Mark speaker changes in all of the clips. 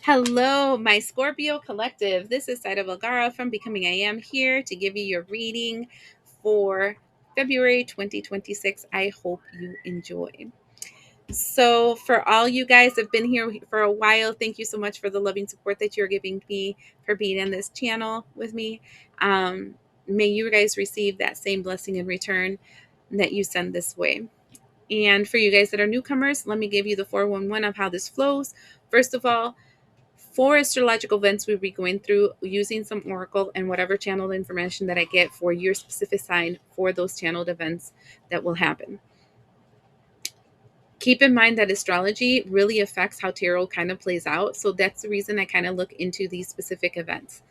Speaker 1: Hello, my Scorpio collective. This is Zaida Velgara from Becoming I Am, here to give you your reading for February 2026. I hope you enjoy. So, for all you guys that have been here for a while, thank you so much for the loving support that you're giving me for being on this channel with me. May you guys receive that same blessing in return that you send this way. And for you guys that are newcomers, let me give you the 411 of how this flows. First of all, four astrological events we'll be going through using some oracle and whatever channeled information that I get for your specific sign for those channeled events that will happen. Keep in mind that astrology really affects how tarot kind of plays out. So that's the reason I kind of look into these specific events.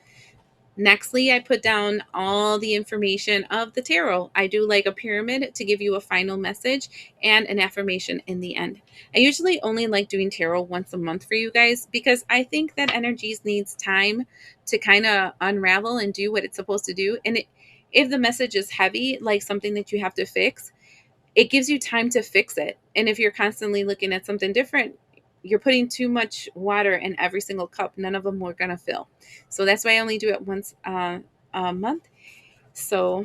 Speaker 1: Nextly, I put down all the information of the tarot. I do like a pyramid to give you a final message and an affirmation in the end. I usually only like doing tarot once a month for you guys because I think that energies needs time to kind of unravel and do what it's supposed to do. And if the message is heavy, like something that you have to fix, it gives you time to fix it. And if you're constantly looking at something different, you're putting too much water in every single cup. None of them are going to fill. So that's why I only do it once a month. So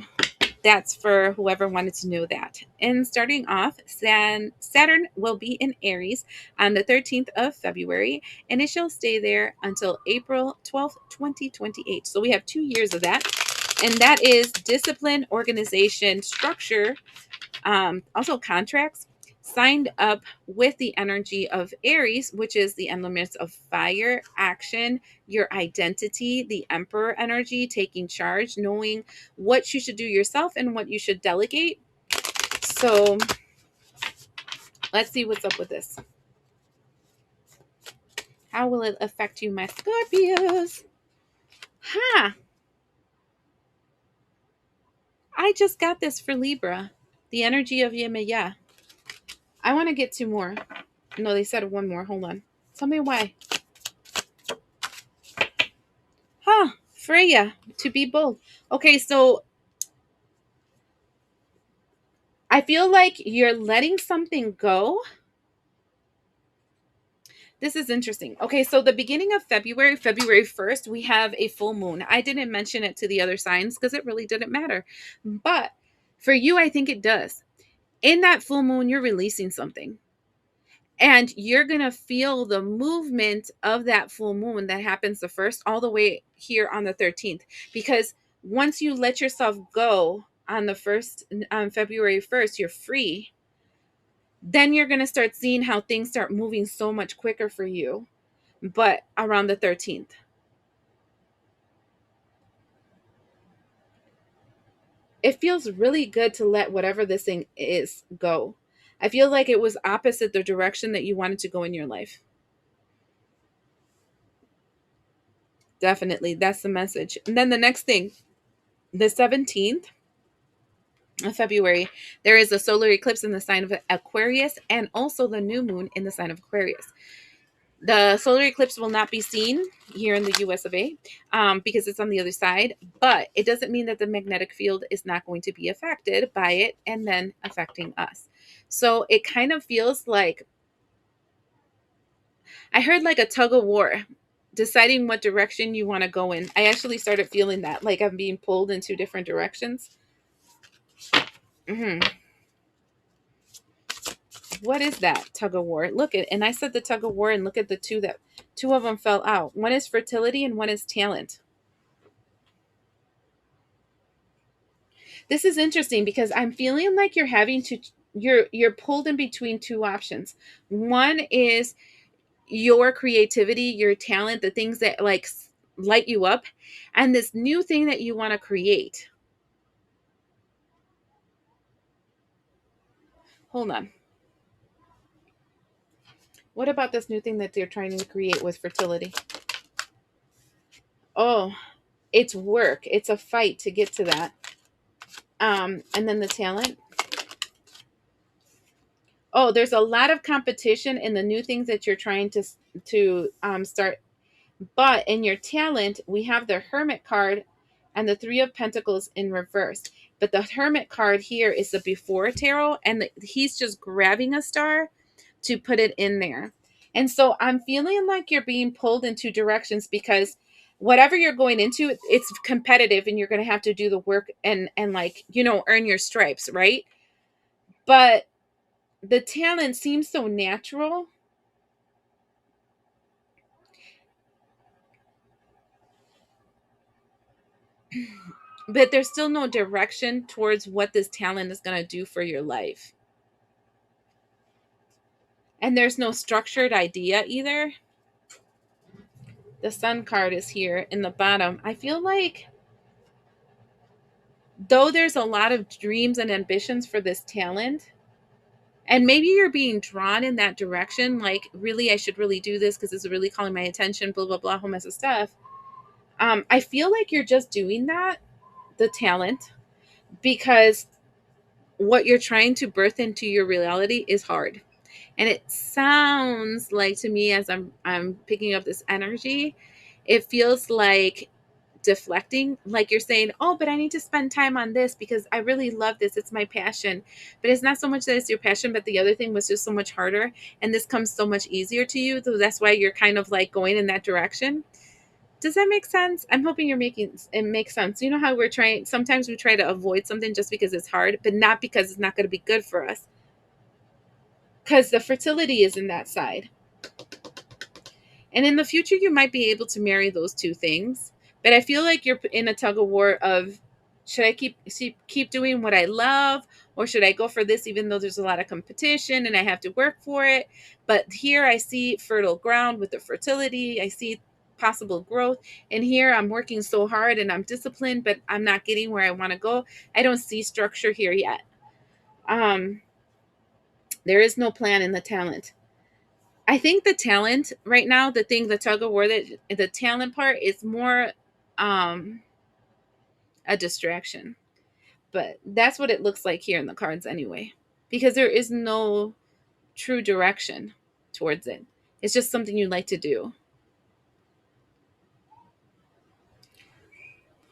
Speaker 1: that's for whoever wanted to know that. And starting off, Saturn will be in Aries on the 13th of February, and it shall stay there until April 12th, 2028. So we have 2 years of that. And that is discipline, organization, structure, also contracts signed up with the energy of Aries, which is the elements of fire, action, your identity, the emperor energy, taking charge, knowing what you should do yourself and what you should delegate. So let's see what's up with this. How will it affect you, my Scorpios? I just got this for Libra, the energy of Yemaya. I want to get two more. No, they said one more. Hold on. Tell me why. Freya, to be bold. Okay, so I feel like you're letting something go. This is interesting. Okay, so the beginning of February, February 1st, we have a full moon. I didn't mention it to the other signs because it really didn't matter. But for you, I think it does. In that full moon, you're releasing something. And you're going to feel the movement of that full moon that happens the first all the way here on the 13th. Because once you let yourself go on the first, on February 1st, you're free. Then you're going to start seeing how things start moving so much quicker for you. But around the 13th. It feels really good to let whatever this thing is go. I feel like it was opposite the direction that you wanted to go in your life. Definitely. That's the message. And then the next thing, the 17th of February, there is a solar eclipse in the sign of Aquarius and also the new moon in the sign of Aquarius. The solar eclipse will not be seen here in the US of A because it's on the other side, but it doesn't mean that the magnetic field is not going to be affected by it and then affecting us. So it kind of feels like, I heard like a tug of war, deciding what direction you want to go in. I actually started feeling that, like I'm being pulled in two different directions. What is that tug of war? Look at, and I said the tug of war, and look at the two of them fell out. One is fertility and one is talent. This is interesting because I'm feeling like you're having to, you're pulled in between two options. One is your creativity, your talent, the things that like light you up, and this new thing that you want to create. Hold on. What about this new thing that they're trying to create with fertility? Oh, it's work. It's a fight to get to that. And then the talent. Oh, there's a lot of competition in the new things that you're trying to start. But in your talent, we have the Hermit card and the Three of Pentacles in reverse. But the Hermit card here is the before tarot, and he's just grabbing a star to put it in there. And so I'm feeling like you're being pulled in two directions because whatever you're going into, it's competitive and you're going to have to do the work and like, earn your stripes, right? But the talent seems so natural, but there's still no direction towards what this talent is going to do for your life. And there's no structured idea either. The sun card is here in the bottom. I feel like though there's a lot of dreams and ambitions for this talent, and maybe you're being drawn in that direction, like, really, I should really do this because it's really calling my attention, blah, blah, blah, whole mess of stuff. I feel like you're just doing that, the talent, because what you're trying to birth into your reality is hard. And it sounds like to me, as I'm picking up this energy, it feels like deflecting, like you're saying, oh, but I need to spend time on this because I really love this, it's my passion. But it's not so much that it's your passion, but the other thing was just so much harder, and this comes so much easier to you, so that's why you're kind of like going in that direction. Does that make sense? I'm hoping you're making it makes sense. You know how we're trying, sometimes we try to avoid something just because it's hard, but not because it's not going to be good for us, because the fertility is in that side. And in the future, you might be able to marry those two things. But I feel like you're in a tug of war of, should I keep doing what I love, or should I go for this even though there's a lot of competition and I have to work for it? But here I see fertile ground with the fertility. I see possible growth. And here I'm working so hard and I'm disciplined, but I'm not getting where I want to go. I don't see structure here yet. Um, there is no plan in the talent. I think the talent right now, the tug of war, that the talent part is more um a distraction. But that's what it looks like here in the cards anyway. Because there is no true direction towards it. It's just something you like to do.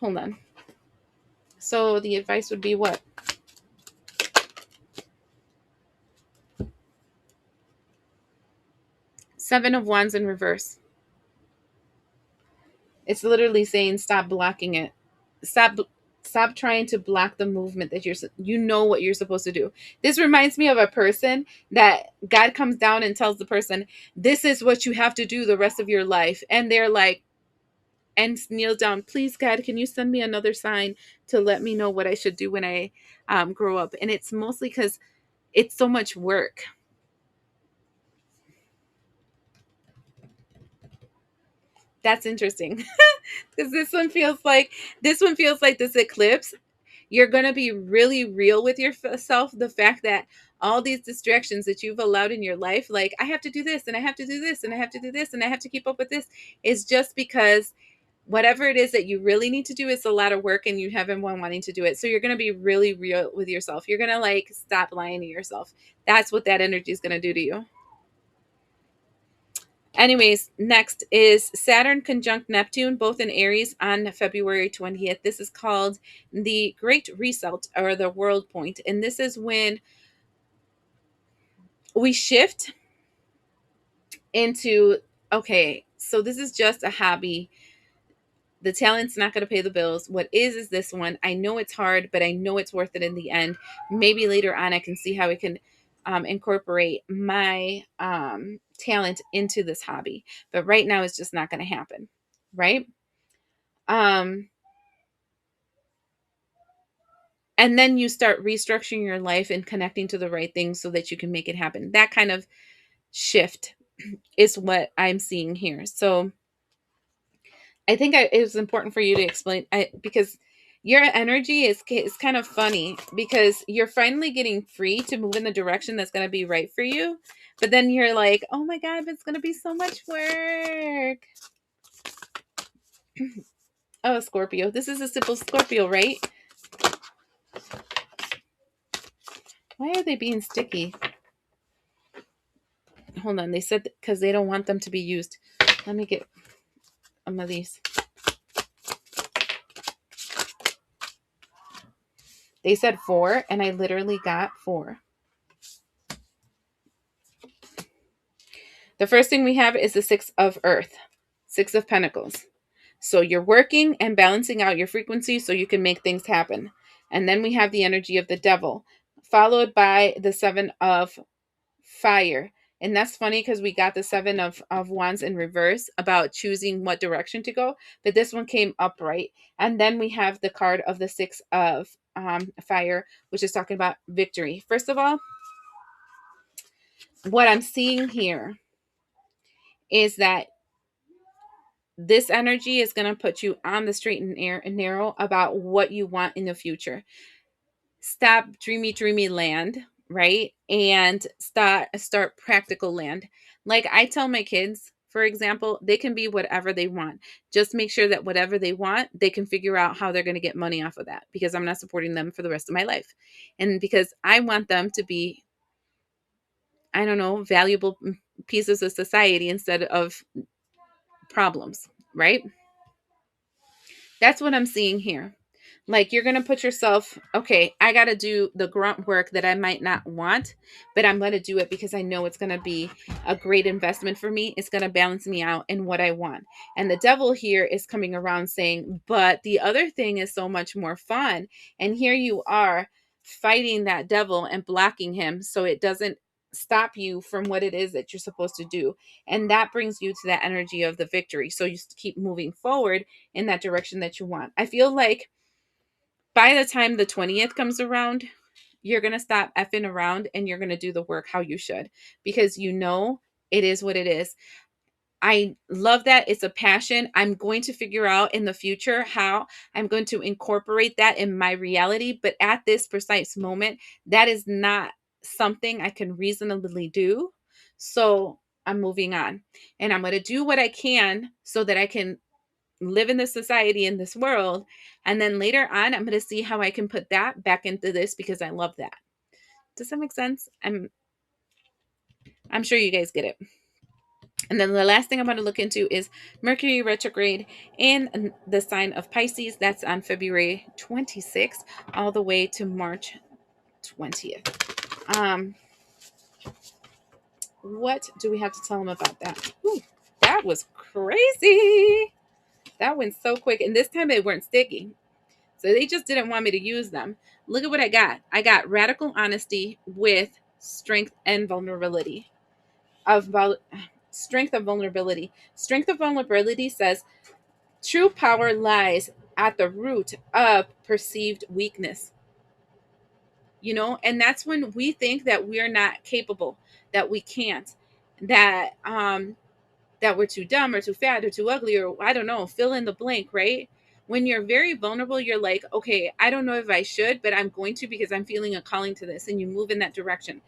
Speaker 1: Hold on. So the advice would be what? Seven of Wands in reverse. It's literally saying stop blocking it. Stop stop trying to block the movement that you know what you're supposed to do. This reminds me of a person that God comes down and tells the person, "This is what you have to do the rest of your life." And they're like, and kneel down, "Please, God, can you send me another sign to let me know what I should do when I grow up?" And it's mostly cuz it's so much work. That's interesting. Cuz this one feels like this eclipse, you're going to be really real with yourself. The fact that all these distractions that you've allowed in your life, like, I have to do this and I have to do this and I have to do this and I have to keep up with this, is just because whatever it is that you really need to do is a lot of work and you haven't been wanting to do it. So you're going to be really real with yourself. You're going to like stop lying to yourself. That's what that energy is going to do to you. Anyways, next is Saturn conjunct Neptune, both in Aries on February 20th. This is called the Great Reset or the World Point. And this is when we shift into, okay, so this is just a hobby. The talent's not going to pay the bills. What is this one? I know it's hard, but I know it's worth it in the end. Maybe later on I can see how I can incorporate my talent into this hobby. But right now it's just not going to happen. Right? Um, and then you start restructuring your life and connecting to the right things so that you can make it happen. That kind of shift is what I'm seeing here. So I think it was important for you to explain, because your energy is kind of funny because you're finally getting free to move in the direction that's going to be right for you. But then you're like, oh my God, but it's going to be so much work. Oh, Scorpio. This is a simple Scorpio, right? Why are they being sticky? Hold on. They said because they don't want them to be used. Let me get some of these. They said 4, and I literally got 4. The first thing we have is the Six of Earth, Six of Pentacles. So you're working and balancing out your frequency so you can make things happen. And then we have the energy of the Devil, followed by the Seven of Fire. And that's funny because we got the Seven of Wands in reverse about choosing what direction to go, but this one came upright. And then we have the card of the Six of Fire, which is talking about victory. First of all, what I'm seeing here is that this energy is going to put you on the straight and narrow about what you want in the future. Stop dreamy land, right? And start practical land. Like I tell my kids, for example, they can be whatever they want. Just make sure that whatever they want, they can figure out how they're going to get money off of that, because I'm not supporting them for the rest of my life. And because I want them to be, I don't know, valuable pieces of society instead of problems, right? That's what I'm seeing here. Like you're going to put yourself, okay, I got to do the grunt work that I might not want, but I'm going to do it because I know it's going to be a great investment for me. It's going to balance me out in what I want. And the Devil here is coming around saying, but the other thing is so much more fun. And here you are fighting that devil and blocking him so it doesn't stop you from what it is that you're supposed to do. And that brings you to that energy of the victory. So you keep moving forward in that direction that you want. I feel like by the time the 20th comes around, you're going to stop effing around and you're going to do the work how you should, because you know it is what it is. I love that. It's a passion. I'm going to figure out in the future how I'm going to incorporate that in my reality. But at this precise moment, that is not something I can reasonably do. So I'm moving on and I'm going to do what I can so that I can live in this society, in this world. And then later on, I'm going to see how I can put that back into this because I love that. Does that make sense? I'm sure you guys get it. And then the last thing I'm going to look into is Mercury retrograde in the sign of Pisces. That's on February 26th all the way to March 20th. What do we have to tell them about that? Whew, that was crazy. That went so quick. And this time they weren't sticky. So they just didn't want me to use them. Look at what I got. I got radical honesty with strength and vulnerability. Strength of vulnerability. Strength of vulnerability says true power lies at the root of perceived weakness. You know, and that's when we think that we're not capable, that we can't, that we're too dumb or too fat or too ugly, or I don't know, fill in the blank, right? When you're very vulnerable, you're like, okay, I don't know if I should, but I'm going to because I'm feeling a calling to this, and you move in that direction.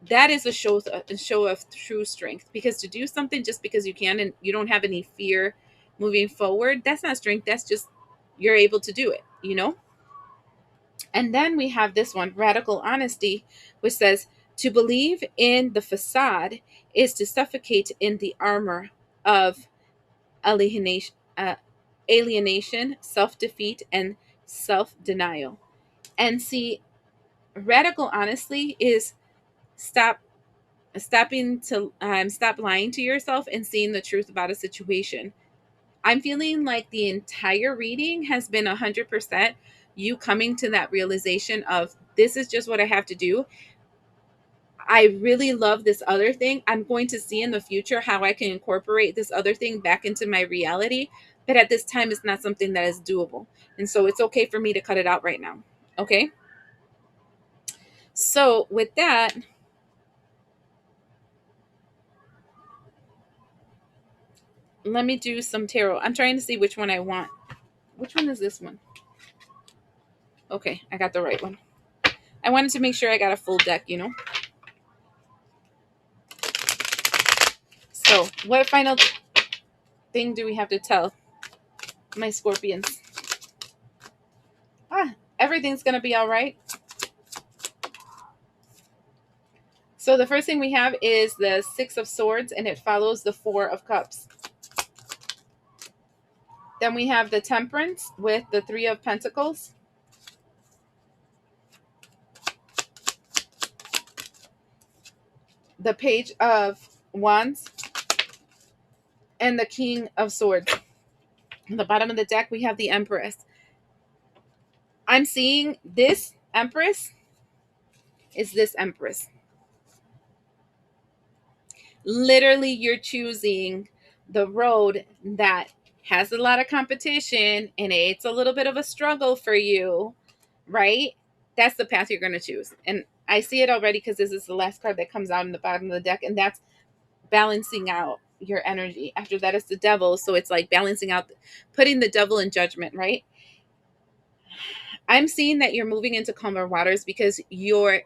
Speaker 1: That is a show of true strength, because to do something just because you can and you don't have any fear moving forward, that's not strength. That's just you're able to do it, you know? And then we have this one, radical honesty, which says to believe in the facade is to suffocate in the armor of alienation, self-defeat, and self-denial. And see, radical honesty is stop stop lying to yourself and seeing the truth about a situation. I'm feeling like the entire reading has been 100% you coming to that realization of this is just what I have to do. I really love this other thing. I'm going to see in the future how I can incorporate this other thing back into my reality. But at this time, it's not something that is doable. And so it's okay for me to cut it out right now. Okay. So with that, let me do some tarot. I'm trying to see which one I want. Which one is this one? Okay, I got the right one. I wanted to make sure I got a full deck, you know? So what final thing do we have to tell my scorpions? Everything's going to be all right. So the first thing we have is the Six of Swords, and it follows the Four of Cups. Then we have the Temperance with the Three of Pentacles. The Page of Wands and the King of Swords. On the bottom of the deck, we have the Empress. I'm seeing this Empress is this Empress. Literally, you're choosing the road that has a lot of competition and it's a little bit of a struggle for you, right? That's the path you're going to choose. And I see it already because this is the last card that comes out in the bottom of the deck, and that's balancing out your energy. After that is the Devil. So it's like balancing out, putting the Devil in judgment, right? I'm seeing that you're moving into calmer waters because you're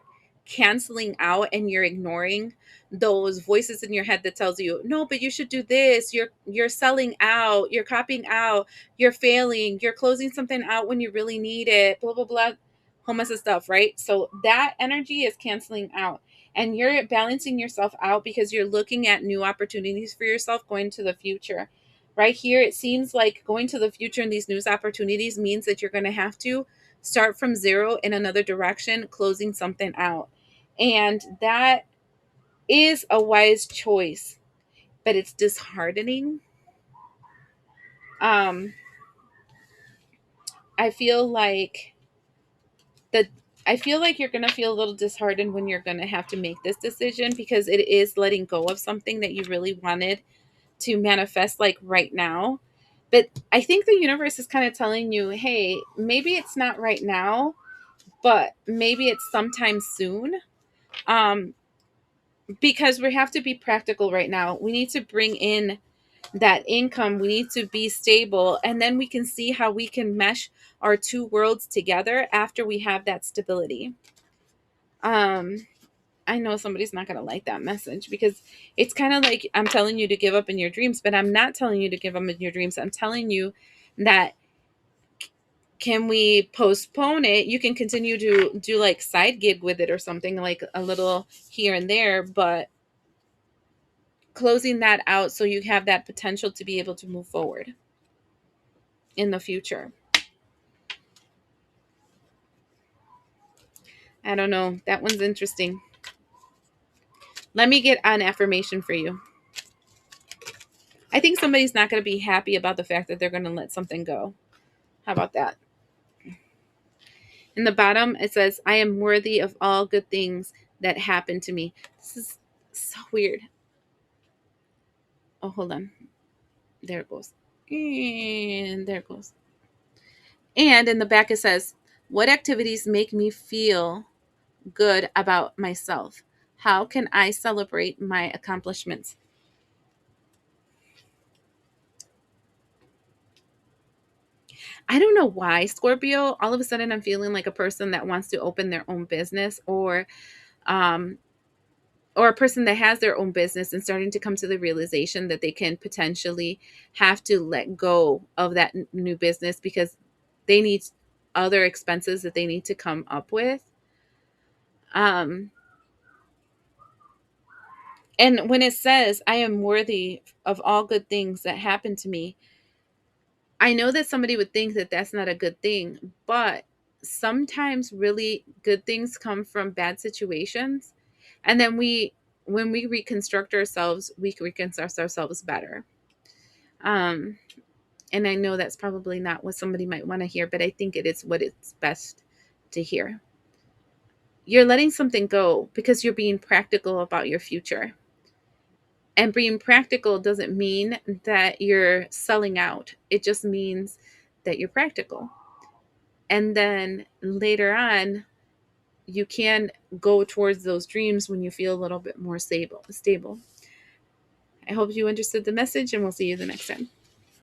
Speaker 1: canceling out and you're ignoring those voices in your head that tells you, no, but you should do this. You're selling out, you're copying out, you're failing, you're closing something out when you really need it, blah blah blah, whole mess of stuff, right? So that energy is canceling out. And you're balancing yourself out because you're looking at new opportunities for yourself going to the future. Right here, it seems like going to the future and these new opportunities means that you're going to have to start from zero in another direction, closing something out. And that is a wise choice, but it's disheartening. Um, I feel like the I feel like you're going to feel a little disheartened when you're going to have to make this decision because it is letting go of something that you really wanted to manifest like right now. But I think the universe is kind of telling you, hey, maybe it's not right now, but maybe it's sometime soon. Um, because we have to be practical right now. We need to bring in that income. We need to be stable. And then we can see how we can mesh our two worlds together after we have that stability. Um, I know somebody's not going to like that message because it's kind of like I'm telling you to give up in your dreams, but I'm not telling you to give up in your dreams. I'm telling you that can we postpone it? You can continue to do like side gig with it or something like a little here and there, but closing that out so you have that potential to be able to move forward in the future. I don't know. That one's interesting. Let me get an affirmation for you. I think somebody's not going to be happy about the fact that they're going to let something go. How about that? In the bottom, it says, I am worthy of all good things that happen to me. This is so weird. Oh, hold on. There it goes. And there it goes. And in the back, it says, what activities make me feel good about myself? How can I celebrate my accomplishments? I don't know why, Scorpio, all of a sudden I'm feeling like a person that wants to open their own business, um or a person that has their own business and starting to come to the realization that they can potentially have to let go of that new business because they need other expenses that they need to come up with. Um and when it says I am worthy of all good things that happen to me, I know that somebody would think that that's not a good thing, but sometimes really good things come from bad situations. And then when we reconstruct ourselves, we reconstruct ourselves better. Um, and I know that's probably not what somebody might want to hear, but I think it is what it's best to hear. You're letting something go because you're being practical about your future. And being practical doesn't mean that you're selling out. It just means that you're practical. And then later on, you can go towards those dreams when you feel a little bit more stable. I hope you understood the message, and we'll see you the next time.